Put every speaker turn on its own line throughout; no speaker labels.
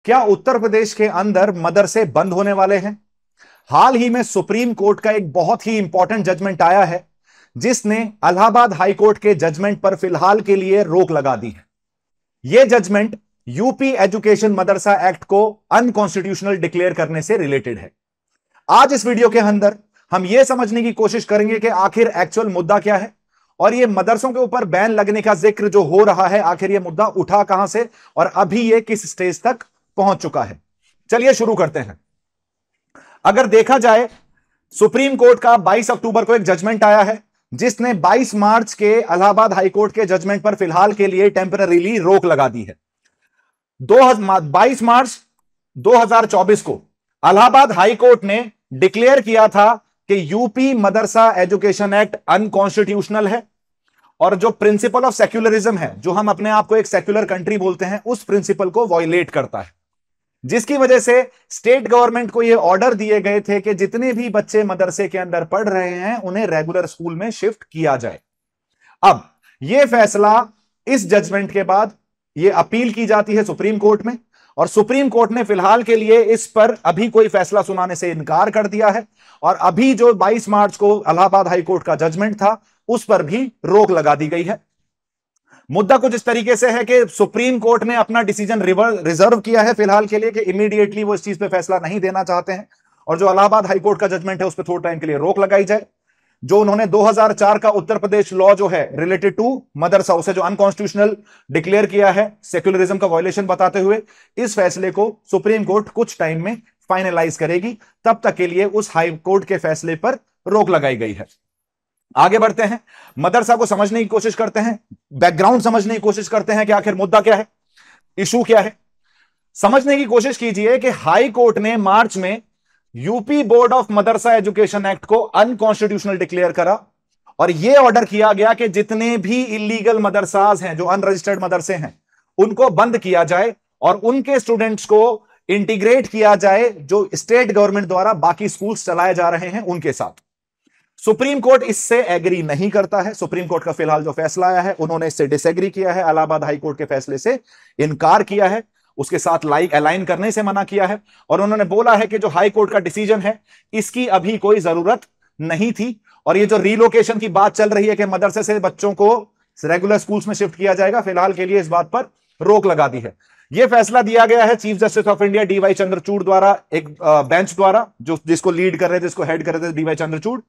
क्या उत्तर प्रदेश के अंदर मदरसे बंद होने वाले हैं? हाल ही में सुप्रीम कोर्ट का एक बहुत ही इंपॉर्टेंट जजमेंट आया है जिसने इलाहाबाद हाई कोर्ट के जजमेंट पर फिलहाल के लिए रोक लगा दी है। यह जजमेंट यूपी एजुकेशन मदरसा एक्ट को अनकॉन्स्टिट्यूशनल डिक्लेयर करने से रिलेटेड है। आज इस वीडियो के अंदर हम यह समझने की कोशिश करेंगे कि आखिर एक्चुअल मुद्दा क्या है और यह मदरसों के ऊपर बैन लगने का जिक्र जो हो रहा है, आखिर यह मुद्दा उठा कहां से और अभी यह किस स्टेज तक पहुंच चुका है। चलिए शुरू करते हैं। अगर देखा जाए, सुप्रीम कोर्ट का 22 अक्टूबर को एक जजमेंट आया है जिसने 22 मार्च के इलाहाबाद हाई कोर्ट के जजमेंट पर फिलहाल के लिए टेम्पररीली रोक लगा दी है। 22 मार्च 2024 को इलाहाबाद हाई कोर्ट ने डिक्लेयर किया था कि यूपी मदरसा एजुकेशन एक्ट अनकॉन्स्टिट्यूशनल है और जो प्रिंसिपल ऑफ सेक्युलरिज्म है, जो हम अपने आप को एक सेक्युलर कंट्री बोलते हैं, उस प्रिंसिपल को वायलेट करता है, जिसकी वजह से स्टेट गवर्नमेंट को यह ऑर्डर दिए गए थे कि जितने भी बच्चे मदरसे के अंदर पढ़ रहे हैं उन्हें रेगुलर स्कूल में शिफ्ट किया जाए। अब यह फैसला इस जजमेंट के बाद यह अपील की जाती है सुप्रीम कोर्ट में और सुप्रीम कोर्ट ने फिलहाल के लिए इस पर अभी कोई फैसला सुनाने से इनकार कर दिया है और अभी जो 22 मार्च को इलाहाबाद हाई कोर्ट का जजमेंट था उस पर भी रोक लगा दी गई है। मुद्दा कुछ इस तरीके से है कि सुप्रीम कोर्ट ने अपना डिसीजन रिजर्व किया है फिलहाल के लिए कि इमीडिएटली वो इस चीज पे फैसला नहीं देना चाहते हैं और जो इलाहाबाद हाई कोर्ट का जजमेंट है उस पर थोड़े टाइम के लिए रोक लगाई जाए। जो उन्होंने 2004 का उत्तर प्रदेश लॉ जो है रिलेटेड टू मदरसा, उसे जो अनकॉन्स्टिट्यूशनल डिक्लेयर किया है सेक्युलरिज्म का वायलेशन बताते हुए, इस फैसले को सुप्रीम कोर्ट कुछ टाइम में फाइनलाइज करेगी। तब तक के लिए उस हाई कोर्ट के फैसले पर रोक लगाई गई है। आगे बढ़ते हैं, मदरसा को समझने की कोशिश करते हैं, बैकग्राउंड समझने की कोशिश करते हैं कि आखिर मुद्दा क्या है, इशू क्या है। समझने की कोशिश कीजिए कि हाई कोर्ट ने मार्च में UP board of Madrasa education act को अनकॉन्स्टिट्यूशनल डिक्लेयर करा और यह ऑर्डर किया गया कि जितने भी इलीगल मदरसाज हैं, जो अनरजिस्टर्ड मदरसे हैं, उनको बंद किया जाए और उनके स्टूडेंट्स को इंटीग्रेट किया जाए जो स्टेट गवर्नमेंट द्वारा बाकी स्कूल्स चलाए जा रहे हैं उनके साथ। सुप्रीम कोर्ट इससे एग्री नहीं करता है। सुप्रीम कोर्ट का फिलहाल जो फैसला आया है उन्होंने इससे डिसएग्री किया है, इलाहाबाद हाई कोर्ट के फैसले से इनकार किया है, उसके साथ अलाइन करने से मना किया है और उन्होंने बोला है कि जो हाई कोर्ट का डिसीजन है इसकी अभी कोई जरूरत नहीं थी और ये जो रीलोकेशन की बात चल रही है कि मदरसे से बच्चों को रेगुलर स्कूल्स में शिफ्ट किया जाएगा, फिलहाल के लिए इस बात पर रोक लगा दी है। यह फैसला दिया गया है chief justice of India D Y Chandrachud द्वारा, एक बेंच द्वारा, जो जिसको लीड कर रहे थे, जिसको हेड कर रहे थे डीवाई चंद्रचूड़।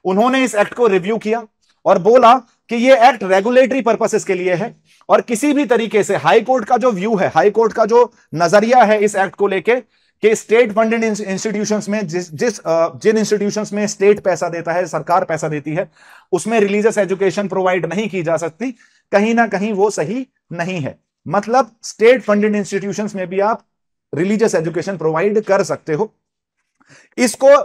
उन्होंने इस एक्ट को रिव्यू किया और बोला कि यह एक्ट रेगुलेटरी पर्पसेस के लिए है और किसी भी तरीके से हाई कोर्ट का जो व्यू है, हाई कोर्ट का जो नजरिया है इस एक्ट को लेके कि स्टेट फंडेड इंस्टीट्यूशंस में जिन इंस्टीट्यूशंस में स्टेट पैसा देता है, सरकार पैसा देती है, उसमें रिलीजियस एजुकेशन प्रोवाइड नहीं की जा सकती, कहीं ना कहीं वो सही नहीं है। मतलब स्टेट फंडेड इंस्टीट्यूशंस में भी आप रिलीजियस एजुकेशन प्रोवाइड कर सकते हो। इसको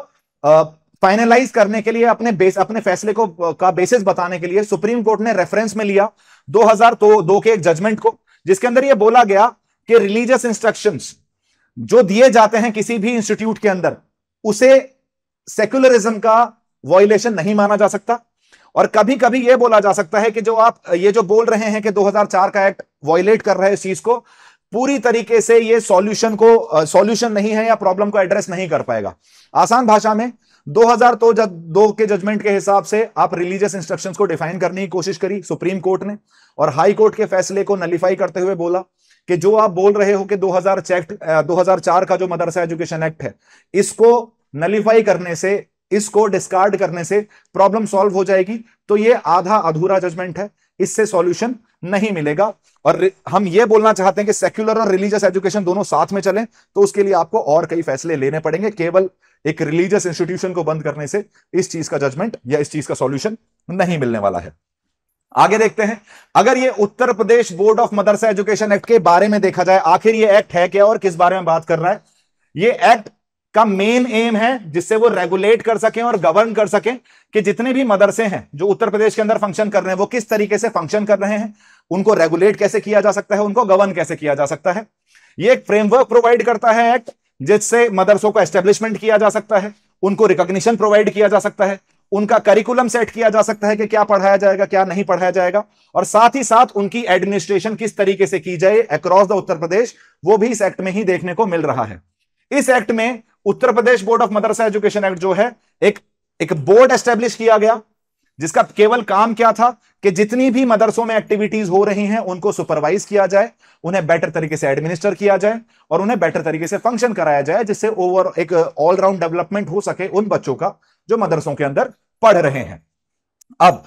फाइनलाइज करने के लिए अपने फैसले को का बेसिस बताने के लिए सुप्रीम कोर्ट ने रेफरेंस में लिया 2002 के एक जजमेंट को, जिसके अंदर यह बोला गया कि रिलीजियस इंस्ट्रक्शंस जो दिए जाते हैं किसी भी इंस्टीट्यूट के अंदर, उसे सेक्युलरिज्म का वायलेशन नहीं माना जा सकता और कभी कभी यह बोला जा सकता है कि जो आप ये जो बोल रहे हैं कि 2004 का एक्ट वायलेट कर रहा है इस चीज को, पूरी तरीके से ये सॉल्यूशन नहीं है या प्रॉब्लम को एड्रेस नहीं कर पाएगा। आसान भाषा में 2002 के जजमेंट के हिसाब से आप रिलीजियस इंस्ट्रक्शंस को डिफाइन करने की कोशिश करी सुप्रीम कोर्ट ने और हाई कोर्ट के फैसले को नलिफाई करते हुए बोला कि जो आप बोल रहे हो कि 2004 का जो मदरसा एजुकेशन एक्ट है, इसको नलिफाई करने से, इसको डिस्कार्ड करने से प्रॉब्लम सॉल्व हो जाएगी, तो ये आधा अधूरा जजमेंट है, इससे सॉल्यूशन नहीं मिलेगा। और हम ये बोलना चाहते हैं कि सेक्युलर और रिलीजियस एजुकेशन दोनों साथ में चलें तो उसके लिए आपको और कई फैसले लेने पड़ेंगे। केवल एक रिलीजियस इंस्टीट्यूशन को बंद करने से इस चीज का जजमेंट या इस चीज का सॉल्यूशन नहीं मिलने वाला है। आगे देखते हैं, अगर ये Uttar Pradesh board of Madrasa education act के बारे में देखा जाए, आखिर ये एक्ट है क्या और किस बारे में बात कर रहा है। ये एक्ट का मेन एम है जिससे वो रेगुलेट कर सकें और गवर्न कर सकें कि जितने भी मदरसे हैं जो उत्तर प्रदेश के अंदर फंक्शन कर रहे हैं वो किस तरीके से फंक्शन कर रहे हैं, उनको रेगुलेट कैसे किया जा सकता है, उनको गवर्न कैसे किया जा सकता है। ये एक फ्रेमवर्क प्रोवाइड करता है एक्ट, जिससे मदरसों का एस्टेब्लिशमेंट किया जा सकता है, उनको रिकॉग्निशन प्रोवाइड किया जा सकता है उनका करिकुलम सेट किया जा सकता है कि क्या पढ़ाया जाएगा, क्या नहीं पढ़ाया जाएगा, और साथ ही साथ उनकी एडमिनिस्ट्रेशन किस तरीके से की जाए अक्रॉस द उत्तर प्रदेश, वो भी इस एक्ट में ही देखने को मिल रहा है। इस एक्ट में Uttar Pradesh board of Madrasa education act जो है, एक बोर्ड एस्टेब्लिश किया गया, जिसका केवल काम क्या था कि जितनी भी मदरसों में एक्टिविटीज हो रही हैं उनको सुपरवाइज किया जाए, उन्हें बेटर तरीके से एडमिनिस्टर किया जाए और उन्हें बेटर तरीके से फंक्शन कराया जाए, जिससे ओवर एक ऑलराउंड डेवलपमेंट हो सके उन बच्चों का जो मदरसों के अंदर पढ़ रहे हैं। अब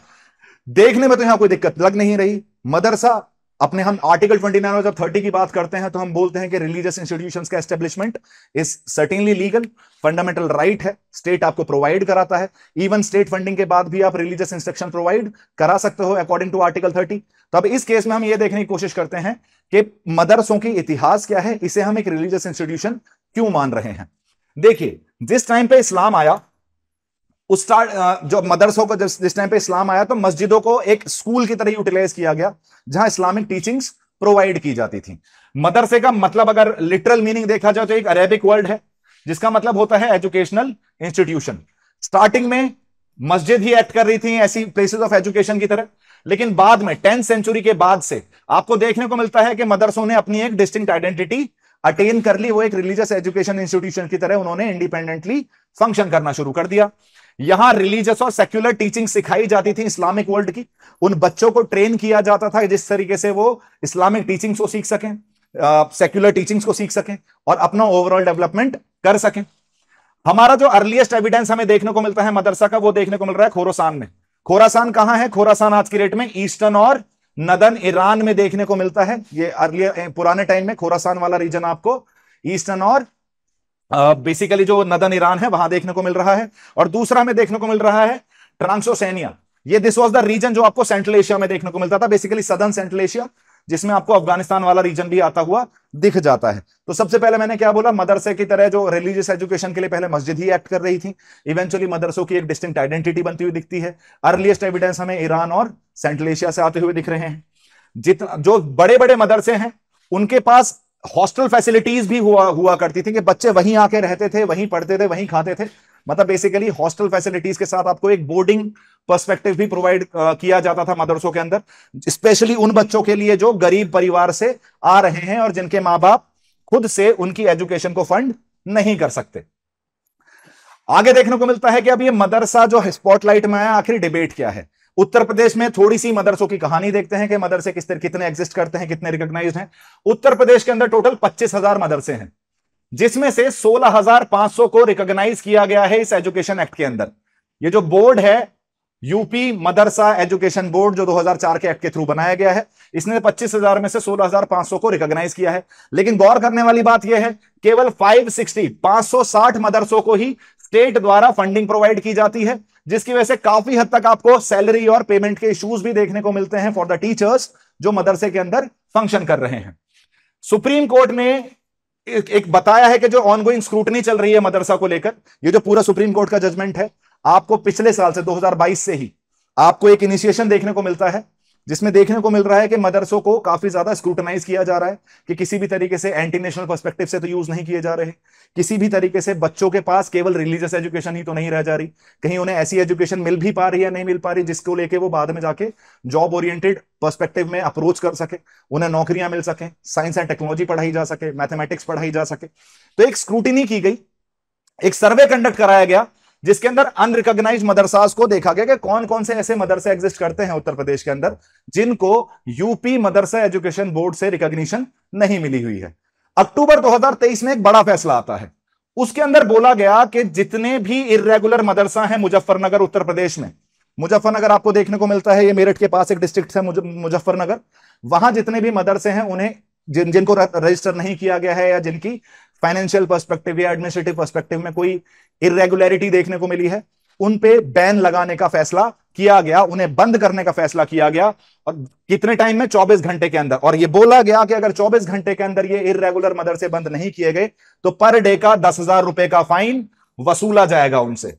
देखने में तो यहां कोई दिक्कत लग नहीं रही। मदरसा अपने हम आर्टिकल 29 और जब 30 की बात करते हैं तो हम बोलते हैं कि रिलीजियस इंस्टीट्यूशंस का establishment is certainly legal, fundamental right है, स्टेट आपको प्रोवाइड कराता है। इवन स्टेट फंडिंग के बाद भी आप रिलीजियस इंस्ट्रक्शन प्रोवाइड करा सकते हो अकॉर्डिंग टू आर्टिकल 30। तो अब इस केस में हम ये देखने की कोशिश करते हैं कि मदरसों की इतिहास क्या है, इसे हम एक रिलीजियस इंस्टीट्यूशन क्यों मान रहे हैं। देखिए, जिस टाइम पे इस्लाम आया, उस जो मदरसों को जिस टाइम पे इस्लाम आया तो मस्जिदों को एक स्कूल की तरह यूटिलाइज किया गया, जहां इस्लामिक टीचिंग्स प्रोवाइड की जाती थी। मदरसे का मतलब अगर लिटरल मीनिंग देखा जाए तो एक अरेबिक वर्ड है, जिसका मतलब होता है एजुकेशनल इंस्टीट्यूशन। स्टार्टिंग में मस्जिद ही एक्ट कर रही थी ऐसी प्लेसेस ऑफ एजुकेशन की तरह, लेकिन बाद में 10th सेंचुरी के बाद से आपको देखने को मिलता है कि मदरसों ने अपनी एक डिस्टिंक्ट आइडेंटिटी अटेन कर ली। वो एक रिलीजियस एजुकेशन इंस्टीट्यूशन की तरह उन्होंने इंडिपेंडेंटली फंक्शन करना शुरू कर दिया। यहां रिलीजियस और सेक्युलर टीचिंग सिखाई जाती थी इस्लामिक वर्ल्ड की। उन बच्चों को ट्रेन किया जाता था जिस तरीके से वो इस्लामिक टीचिंग्स को सीख सकें, सेक्युलर टीचिंग्स को सीख सकें और अपना ओवरऑल डेवलपमेंट कर सकें। हमारा जो अर्लीस्ट एविडेंस हमें देखने को मिलता है मदरसा का, वो देखने को मिल रहा है खोरासान में। खोरासान कहां है? खोरासान आज की डेट में ईस्टर्न और नदर्न ईरान में देखने को मिलता है। ये अर्ली पुराने टाइम में खोरासान वाला रीजन आपको ईस्टर्न और बेसिकली जो नदर्न ईरान है वहां देखने को मिल रहा है। और दूसरा में देखने को मिल रहा है ट्रांसोसेनिया। ये दिस वाज द रीजन जो आपको सेंट्रल एशिया में देखने को मिलता था, बेसिकली सदर्न सेंट्रल एशिया, जिसमें आपको अफगानिस्तान वाला रीजन भी आता हुआ दिख जाता है। तो सबसे पहले मैंने क्या बोला, मदरसे की तरह जो रिलीजियस एजुकेशन के लिए पहले मस्जिद ही एक्ट कर रही थी, इवेंचुअली मदरसों की एक डिस्टिंक्ट आइडेंटिटी बनती हुई दिखती है। अर्लीस्ट एविडेंस हमें ईरान और सेंट्रल एशिया से आते हुए दिख रहे हैं। जितना जो बड़े बड़े मदरसे हैं उनके पास हॉस्टल फैसिलिटीज भी हुआ करती थी कि बच्चे वहीं आके रहते थे, वहीं पढ़ते थे, वहीं खाते थे। मतलब बेसिकली हॉस्टल फैसिलिटीज के साथ आपको एक बोर्डिंग पर्सपेक्टिव भी प्रोवाइड किया जाता था मदरसों के अंदर, स्पेशली उन बच्चों के लिए जो गरीब परिवार से आ रहे हैं और जिनके मां बाप खुद से उनकी एजुकेशन को फंड नहीं कर सकते। आगे देखने को मिलता है कि अब ये मदरसा जो स्पॉटलाइट में आया, आखिर डिबेट क्या है। उत्तर प्रदेश में थोड़ी सी मदरसों की कहानी देखते हैं कि मदरसे कितने एग्जिस्ट करते हैं, कितने रिकॉग्नाइज्ड हैं। उत्तर प्रदेश के अंदर टोटल 25,000 मदरसे हैं, जिसमें से 16,500 को रिकॉग्नाइज किया गया है इस एजुकेशन एक्ट के अंदर। ये जो बोर्ड है यूपी मदरसा एजुकेशन बोर्ड, जो 2004 के एक्ट के थ्रू बनाया गया है, इसने 25,000 में से 16,500 को रिकॉग्नाइज किया है। लेकिन गौर करने वाली बात यह है, केवल 560 मदरसों को ही स्टेट द्वारा फंडिंग प्रोवाइड की जाती है, जिसकी वजह से काफी हद तक आपको सैलरी और पेमेंट के इश्यूज भी देखने को मिलते हैं फॉर द टीचर्स जो मदरसे के अंदर फंक्शन कर रहे हैं। सुप्रीम कोर्ट ने एक बताया है कि जो ऑनगोइंग स्क्रूटनी चल रही है मदरसा को लेकर, ये जो पूरा सुप्रीम कोर्ट का जजमेंट है, आपको पिछले साल से 2022 से ही आपको एक इनिशिएशन देखने को मिलता है, जिसमें देखने को मिल रहा है कि मदरसों को काफी ज्यादा स्क्रूटनाइज किया जा रहा है कि किसी भी तरीके से एंटी नेशनल पर्सपेक्टिव से तो यूज नहीं किए जा रहे, किसी भी तरीके से बच्चों के पास केवल रिलीजियस एजुकेशन ही तो नहीं रह जा रही, कहीं उन्हें ऐसी एजुकेशन मिल भी पा रही है नहीं मिल पा रही जिसको लेके वो बाद में जाके जॉब ओरिएंटेड पर्सपेक्टिव में अप्रोच कर सके, उन्हें नौकरियां मिल सके, साइंस एंड टेक्नोलॉजी पढ़ाई जा सके, मैथमेटिक्स पढ़ाई जा सके। तो एक स्क्रूटिनी की गई, एक सर्वे कंडक्ट कराया गया, जिसके अंदर अनरिकॉग्नाइज्ड मदरसास को देखा गया कि कौन कौन से ऐसे मदरसे एग्जिस्ट करते हैं उत्तर प्रदेश के अंदर जिनको यूपी मदरसा एजुकेशन बोर्ड से रिकॉग्निशन नहीं मिली हुई है। अक्टूबर 2023 में एक बड़ा फैसला आता है, उसके अंदर बोला गया कि जितने भी इर्रेगुलर मदरसा हैं मुजफ्फरनगर उत्तर प्रदेश में, मुजफ्फरनगर आपको देखने को मिलता है, ये मेरठ के पास एक डिस्ट्रिक्ट है मुजफ्फरनगर, वहां जितने भी मदरसे हैं उन्हें जिनको रजिस्टर नहीं किया गया है या जिनकी फाइनेंशियल पर्सपेक्टिव या एडमिनिस्ट्रेटिव पर्सपेक्टिव में कोई इरेगुलरिटी देखने को मिली है, उन पे बैन लगाने का फैसला किया गया, उन्हें बंद करने का फैसला किया गया। और कितने टाइम में? 24 घंटे के अंदर। और यह बोला गया कि अगर 24 घंटे के अंदर ये इरेगुलर मदरसे बंद नहीं किए गए तो पर डे का 10,000 रुपए का फाइन वसूला जाएगा उनसे।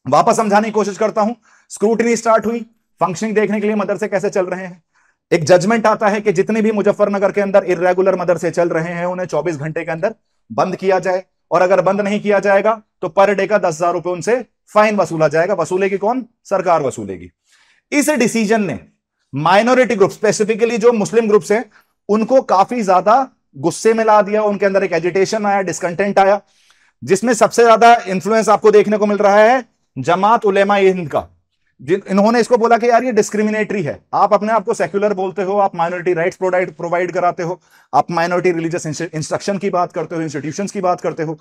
वापस समझाने की कोशिश करता हूं। स्क्रूटनी स्टार्ट हुई, फंक्शनिंग देखने के लिए मदरसे कैसे चल रहे हैं। एक जजमेंट आता है कि जितने भी मुजफ्फरनगर के अंदर इर्रेगुलर मदरसे चल रहे हैं उन्हें 24 घंटे के अंदर बंद किया जाए और अगर बंद नहीं किया जाएगा तो पर डे का 10,000 रुपए उनसे फाइन वसूला जाएगा। वसूलेगी कौन? सरकार वसूलेगी। इस डिसीजन ने माइनॉरिटी ग्रुप, स्पेसिफिकली जो मुस्लिम ग्रुप्स हैं, उनको काफी ज्यादा गुस्से में ला दिया। उनके अंदर एक एजिटेशन आया, डिस्कंटेंट आया, जिसमें सबसे ज्यादा इंफ्लुएंस आपको देखने को मिल रहा है जमात उलेमा हिंद का। इन्होंने इसको बोला कि यार ये डिस्क्रिमिनेटरी है, आप अपने आप को सेक्युलर बोलते हो, आप माइनॉरिटी राइट्स प्रोवाइड कराते हो, आप माइनॉरिटी रिलीजियस इंस्ट्रक्शन की बात करते हो, इंस्टीट्यूशंस की बात करते हो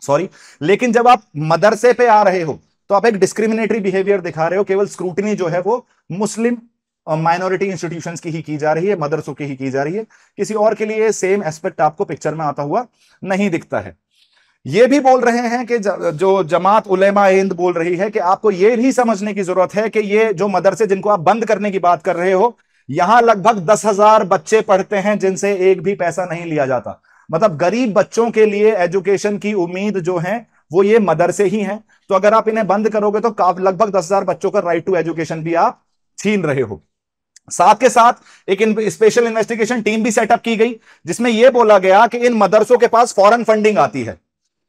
सॉरी, लेकिन जब आप मदरसे पे आ रहे हो तो आप एक डिस्क्रिमिनेटरी बिहेवियर दिखा रहे हो। केवल स्क्रूटनी जो है वो मुस्लिम माइनॉरिटी इंस्टीट्यूशंस की ही की जा रही है, मदरसों की ही की जा रही है, किसी और के लिए सेम एस्पेक्ट आपको पिक्चर में आता हुआ नहीं दिखता है। ये भी बोल रहे हैं कि जो जमात उलेमा हिंद बोल रही है कि आपको ये भी समझने की जरूरत है कि ये जो मदरसे जिनको आप बंद करने की बात कर रहे हो, यहां लगभग 10,000 बच्चे पढ़ते हैं जिनसे एक भी पैसा नहीं लिया जाता। मतलब गरीब बच्चों के लिए एजुकेशन की उम्मीद जो है वो ये मदरसे ही हैं। तो अगर आप इन्हें बंद करोगे तो लगभग 10,000 बच्चों का राइट टू एजुकेशन भी आप छीन रहे हो। साथ के साथ एक स्पेशल इन्वेस्टिगेशन टीम भी सेटअप की गई, जिसमें यह बोला गया कि इन मदरसों के पास फॉरेन फंडिंग आती है।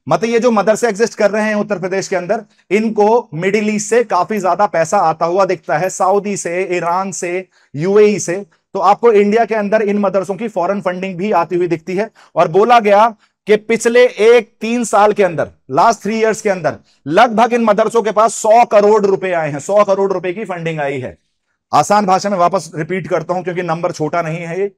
मतलब ये जो मदरसे एग्जिस्ट कर रहे हैं उत्तर प्रदेश के अंदर, इनको मिडिल ईस्ट से काफी ज्यादा पैसा आता हुआ दिखता है, सऊदी से, ईरान से, यूएई से। तो आपको इंडिया के अंदर इन मदरसों की फॉरेन फंडिंग भी आती हुई दिखती है। और बोला गया कि पिछले 3 साल के अंदर, लास्ट 3 इयर्स के अंदर, लगभग इन मदरसों के पास 100 करोड़ रुपए आए हैं, 100 करोड़ रुपए की फंडिंग आई है। आसान भाषा में वापस रिपीट करता हूं क्योंकि नंबर छोटा नहीं है। ये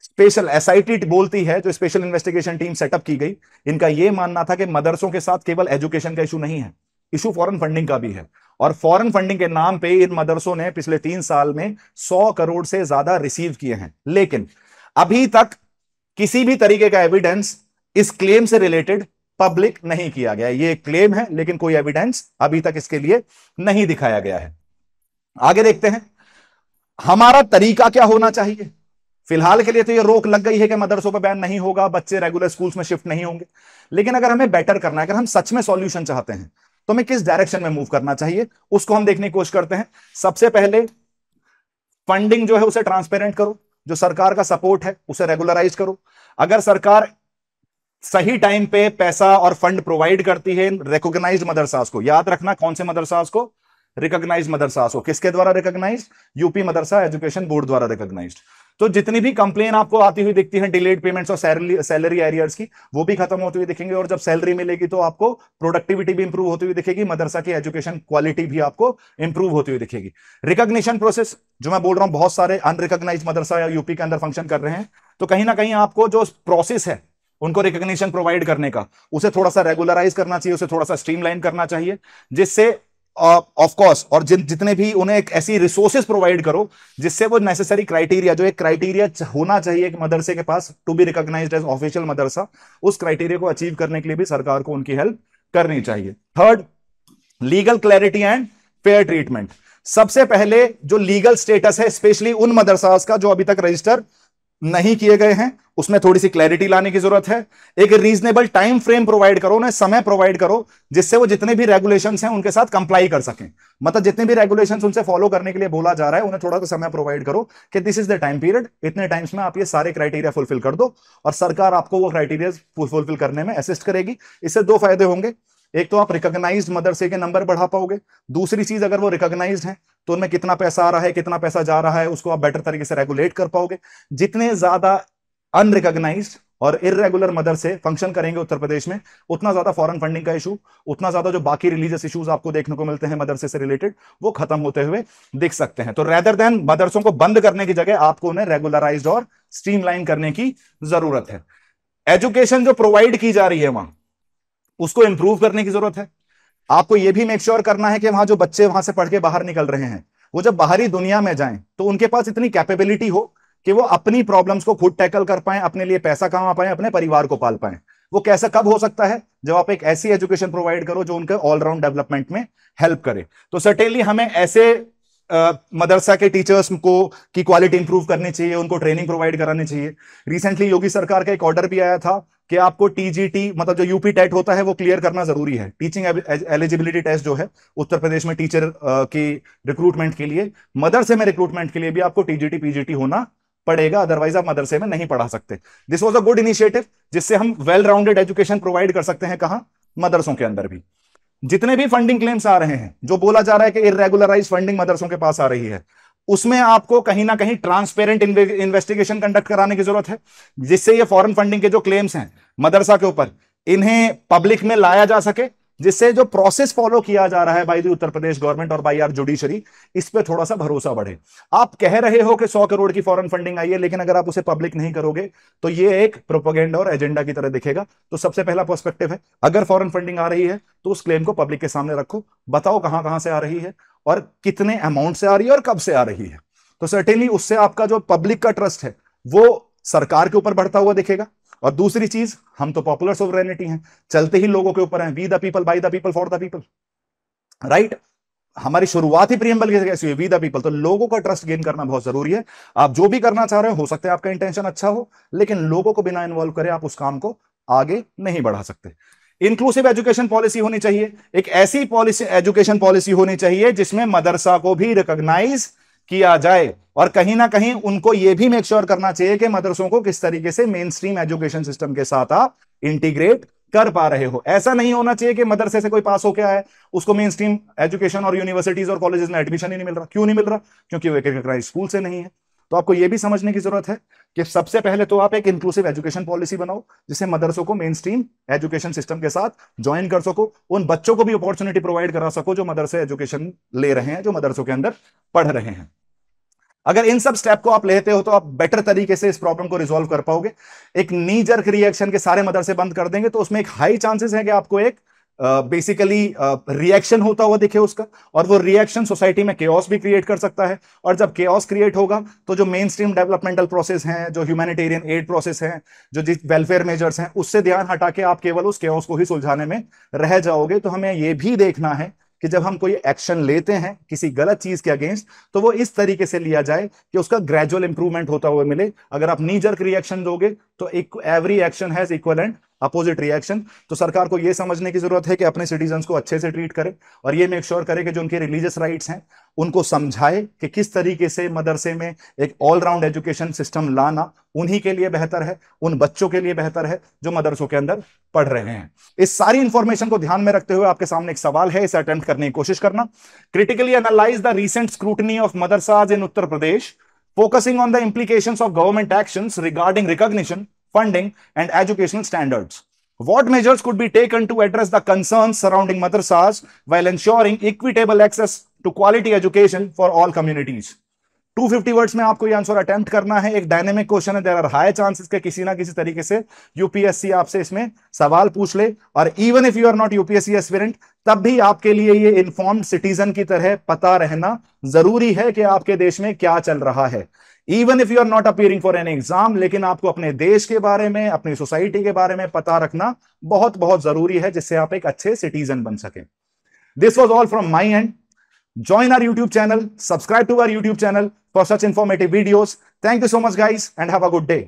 स्पेशल एसआईटी बोलती है, जो स्पेशल इन्वेस्टिगेशन टीम सेटअप की गई, इनका यह मानना था कि मदरसों के साथ केवल एजुकेशन का इशू नहीं है, इशू फॉरेन फंडिंग का भी है। और फॉरेन फंडिंग के नाम पे इन मदरसों ने पिछले 3 साल में 100 करोड़ से ज्यादा रिसीव किए हैं। लेकिन अभी तक किसी भी तरीके का एविडेंस इस क्लेम से रिलेटेड पब्लिक नहीं किया गया। ये क्लेम है लेकिन कोई एविडेंस अभी तक इसके लिए नहीं दिखाया गया है। आगे देखते हैं हमारा तरीका क्या होना चाहिए। फिलहाल के लिए तो ये रोक लग गई है कि मदरसों पर बैन नहीं होगा, बच्चे रेगुलर स्कूल्स में शिफ्ट नहीं होंगे। लेकिन अगर हमें बेटर करना है, अगर हम सच में सॉल्यूशन चाहते हैं, तो हमें किस डायरेक्शन में मूव करना चाहिए उसको हम देखने की कोशिश करते हैं। सबसे पहले फंडिंग जो है उसे ट्रांसपेरेंट करो, जो सरकार का सपोर्ट है उसे रेगुलराइज करो। अगर सरकार सही टाइम पे पैसा और फंड प्रोवाइड करती है रिकॉग्नाइज्ड मदरसास को, याद रखना कौन से मदरसास को, रिकॉग्नाइज्ड मदरसास को। किसके द्वारा रिकॉग्नाइज्ड? यूपी मदरसा एजुकेशन बोर्ड द्वारा रिकॉग्नाइज्ड। तो जितनी भी कंप्लेन आपको आती हुई दिखती है डिलेड पेमेंट्स और सैलरी एरियर्स की, वो भी खत्म होती हुई दिखेंगे। और जब सैलरी मिलेगी तो आपको प्रोडक्टिविटी भी इंप्रूव होती हुई दिखेगी, मदरसा की एजुकेशन क्वालिटी भी आपको इंप्रूव होती हुई दिखेगी। रिकॉग्निशन प्रोसेस जो मैं बोल रहा हूं, बहुत सारे अनरिकॉग्नाइज्ड मदरसा या यूपी के अंदर फंक्शन कर रहे हैं, तो कहीं ना कहीं आपको जो प्रोसेस है उनको रिकॉग्निशन प्रोवाइड करने का, उसे थोड़ा सा रेगुलराइज करना चाहिए, उसे थोड़ा सा स्ट्रीमलाइन करना चाहिए, जिससे ऑफ कोर्स और जितने भी उन्हें एक ऐसी रिसोर्सेज प्रोवाइड करो जिससे वो नेसेसरी क्राइटेरिया, जो एक क्राइटेरिया होना चाहिए एक मदरसे के पास to be recognised as official मदरसा, उस क्राइटेरिया को अचीव करने के लिए भी सरकार को उनकी हेल्प करनी चाहिए। Third, legal clarity and fair treatment. सबसे पहले जो लीगल स्टेटस है स्पेशली उन मदरसास का जो अभी तक रजिस्टर नहीं किए गए हैं, उसमें थोड़ी सी क्लैरिटी लाने की जरूरत है। एक रीजनेबल टाइम फ्रेम प्रोवाइड करो, उन्हें समय प्रोवाइड करो जिससे वो जितने भी रेगुलेशंस हैं उनके साथ कंप्लाई कर सकें। मतलब जितने भी रेगुलेशंस उनसे फॉलो करने के लिए बोला जा रहा है, उन्हें थोड़ा सा समय प्रोवाइड करो कि this is the time period, इतने टाइम्स में आप ये सारे क्राइटेरिया फुलफिल कर दो, और सरकार आपको वो क्राइटेरिया फुलफिल करने में असिस्ट करेगी। इससे 2 फायदे होंगे। एक तो आप रिकॉग्नाइज्ड मदरसे के नंबर बढ़ा पाओगे, दूसरी चीज अगर वो रिकॉग्नाइज्ड है तो उनमें कितना पैसा आ रहा है, कितना पैसा जा रहा है, उसको आप बेटर तरीके से रेगुलेट कर पाओगे। जितने ज्यादा अनरिकॉग्नाइज्ड और इररेगुलर मदरसे फंक्शन करेंगे उत्तर प्रदेश में, उतना ज्यादा फॉरेन फंडिंग का इशू, उतना ज्यादा जो बाकी रिलीजियस इश्यूज आपको देखने को मिलते हैं मदरसे से रिलेटेड, वो खत्म होते हुए दिख सकते हैं। तो रेदर देन मदरसों को बंद करने की जगह आपको उन्हें रेगुलराइज्ड और स्ट्रीमलाइन करने की जरूरत है। एजुकेशन जो प्रोवाइड की जा रही है वहां, उसको इंप्रूव करने की जरूरत है। आपको यह भी मेक श्योर करना है कि वहां जो बच्चे वहां से पढ़ के बाहर निकल रहे हैं, वो जब बाहरी दुनिया में जाएं तो उनके पास इतनी कैपेबिलिटी हो कि वो अपनी प्रॉब्लम्स को खुद टैकल कर पाए, अपने लिए पैसा कमा पाए, अपने परिवार को पाल पाए। वो कैसा कब हो सकता है? जब आप एक ऐसी एजुकेशन प्रोवाइड करो जो उनके ऑलराउंड डेवलपमेंट में हेल्प करे। तो सर्टेनली हमें ऐसे मदरसा के टीचर्स को की क्वालिटी इंप्रूव करनी चाहिए, उनको ट्रेनिंग प्रोवाइड करानी चाहिए। रिसेंटली योगी सरकार का एक ऑर्डर भी आया था कि आपको टीजीटी, मतलब जो यूपी टेट होता है, वो क्लियर करना जरूरी है। टीचिंग एलिजिबिलिटी टेस्ट जो है उत्तर प्रदेश में टीचर की रिक्रूटमेंट के लिए, मदरसे में रिक्रूटमेंट के लिए भी आपको टीजीटी पीजीटी होना पड़ेगा, अदरवाइज आप मदरसे में नहीं पढ़ा सकते। This was a good initiative, जिससे हम वेल राउंडेड एजुकेशन प्रोवाइड कर सकते हैं। कहां? मदरसों के अंदर भी। जितने भी फंडिंग क्लेम्स आ रहे हैं, जो बोला जा रहा है कि इरेगुलराइज फंडिंग मदरसों के पास आ रही है, उसमें आपको कहीं ना कहीं ट्रांसपेरेंट इन्वेस्टिगेशन कंडक्ट कराने की जरूरत है, जिससे ये फॉरेन फंडिंग के जो क्लेम्स हैं मदरसा के ऊपर, इन्हें पब्लिक में लाया जा सके, जिससे जो प्रोसेस फॉलो किया जा रहा है by the Uttar Pradesh government और बाय आवर जुडिशरी, इस पे थोड़ा सा भरोसा बढ़े। आप कह रहे हो कि 100 करोड़ की फॉरेन फंडिंग आई है, लेकिन अगर आप उसे पब्लिक नहीं करोगे तो ये एक प्रोपेगेंडा और एजेंडा की तरह दिखेगा। तो सबसे पहला पर्सपेक्टिव है, अगर फॉरेन फंडिंग आ रही है तो उस क्लेम को पब्लिक के सामने रखो, बताओ कहां कहां से आ रही है और कितने अमाउंट से आ रही है और कब से आ रही है। तो सर्टेनली उससे आपका जो पब्लिक का ट्रस्ट है वो सरकार के ऊपर बढ़ता हुआ दिखेगा। और दूसरी चीज, हम तो पॉपुलर सोवरेनिटी हैं, चलते ही लोगों के ऊपर हैं, we the people, by the people, for the people, right. हमारी शुरुआत ही प्रीएम्बल की कैसी हुई? We the people. तो लोगों का ट्रस्ट गेन करना बहुत जरूरी है। आप जो भी करना चाह रहे हो सकता है आपका इंटेंशन अच्छा हो, लेकिन लोगों को बिना इन्वॉल्व करे आप उस काम को आगे नहीं बढ़ा सकते। इंक्लूसिव एजुकेशन पॉलिसी होनी चाहिए, एक ऐसी पॉलिसी, एजुकेशन पॉलिसी होनी चाहिए जिसमें मदरसा को भी रिकॉग्नाइज किया जाए, और कहीं ना कहीं उनको यह भी मेक श्योर करना चाहिए कि मदरसों को किस तरीके से मेन स्ट्रीम एजुकेशन सिस्टम के साथ आप इंटीग्रेट कर पा रहे हो। ऐसा नहीं होना चाहिए कि मदरसे से कोई पास होके आए, उसको मेन स्ट्रीम एजुकेशन और यूनिवर्सिटीज और कॉलेजेस में एडमिशन ही नहीं मिल रहा। क्यों नहीं मिल रहा? क्योंकि वो एक स्कूल से नहीं है। तो आपको यह भी समझने की जरूरत है कि सबसे पहले तो आप एक इंक्लूसिव एजुकेशन पॉलिसी बनाओ, जिससे मदरसों को मेन स्ट्रीम एजुकेशन सिस्टम के साथ ज्वाइन कर सको, उन बच्चों को भी अपॉर्चुनिटी प्रोवाइड करा सको जो मदरसे एजुकेशन ले रहे हैं, जो मदरसों के अंदर पढ़ रहे हैं। अगर इन सब स्टेप को आप लेते हो तो आप बेटर तरीके से इस प्रॉब्लम को रिजॉल्व कर पाओगे। एक नी जर्क रिएक्शन के सारे मदरसे बंद कर देंगे तो उसमें एक हाई चांसेस है कि आपको एक बेसिकली रिएक्शन होता हुआ दिखे उसका, और वो रिएक्शन सोसाइटी में केओस भी क्रिएट कर सकता है। और जब केओस क्रिएट होगा तो जो मेन स्ट्रीम डेवलपमेंटल प्रोसेस हैं, जो ह्यूमैनिटेरियन एड प्रोसेस हैं, जो वेलफेयर मेजर्स हैं, उससे ध्यान हटा के आप केवल उस केओस को ही सुलझाने में रह जाओगे। तो हमें यह भी देखना है कि जब हम कोई एक्शन लेते हैं किसी गलत चीज के अगेंस्ट, तो वो इस तरीके से लिया जाए कि उसका ग्रेजुअल इंप्रूवमेंट होता हुआ मिले। अगर आप नी जर्क रिएक्शन दोगे तो every action has equal and opposite reaction. तो सरकार को यह समझने की जरूरत है कि अपने सिटीजन्स को अच्छे से ट्रीट करे, और ये मेक श्योर करे कि जो उनके रिलीजियस राइट्स हैं उनको समझाए कि किस तरीके से मदरसे में एक ऑलराउंड एजुकेशन सिस्टम लाना उन्हीं के लिए बेहतर है, उन बच्चों के लिए बेहतर है जो मदरसों के अंदर पढ़ रहे हैं। इस सारी इंफॉर्मेशन को ध्यान में रखते हुए आपके सामने एक सवाल है, इसे अटेम्प्ट करने की कोशिश करना। Critically analyse the recent scrutiny of मदरसाज in Uttar Pradesh, focusing on the implications of government actions regarding recognition, funding, and educational standards. What measures could be taken to address the concerns surrounding madrasas while ensuring equitable access to quality education for all communities? 250 words में आपको ये answer attempt करना है। एक dynamic question है, there are high chances के किसी ना किसी तरीके से यूपीएससी आपसे इसमें सवाल पूछ ले, और even if you are not UPSC aspirant, तब भी आपके लिए ये इन्फॉर्म्ड सिटीजन की तरह पता रहना जरूरी है कि आपके देश में क्या चल रहा है। Even if you are not appearing for an exam, लेकिन आपको अपने देश के बारे में, अपनी सोसाइटी के बारे में पता रखना बहुत बहुत जरूरी है, जिससे आप एक अच्छे सिटीजन बन सके। This was all from my and. Join our YouTube channel, subscribe to our YouTube channel for such informative videos. Thank you so much, guys, and have a good day.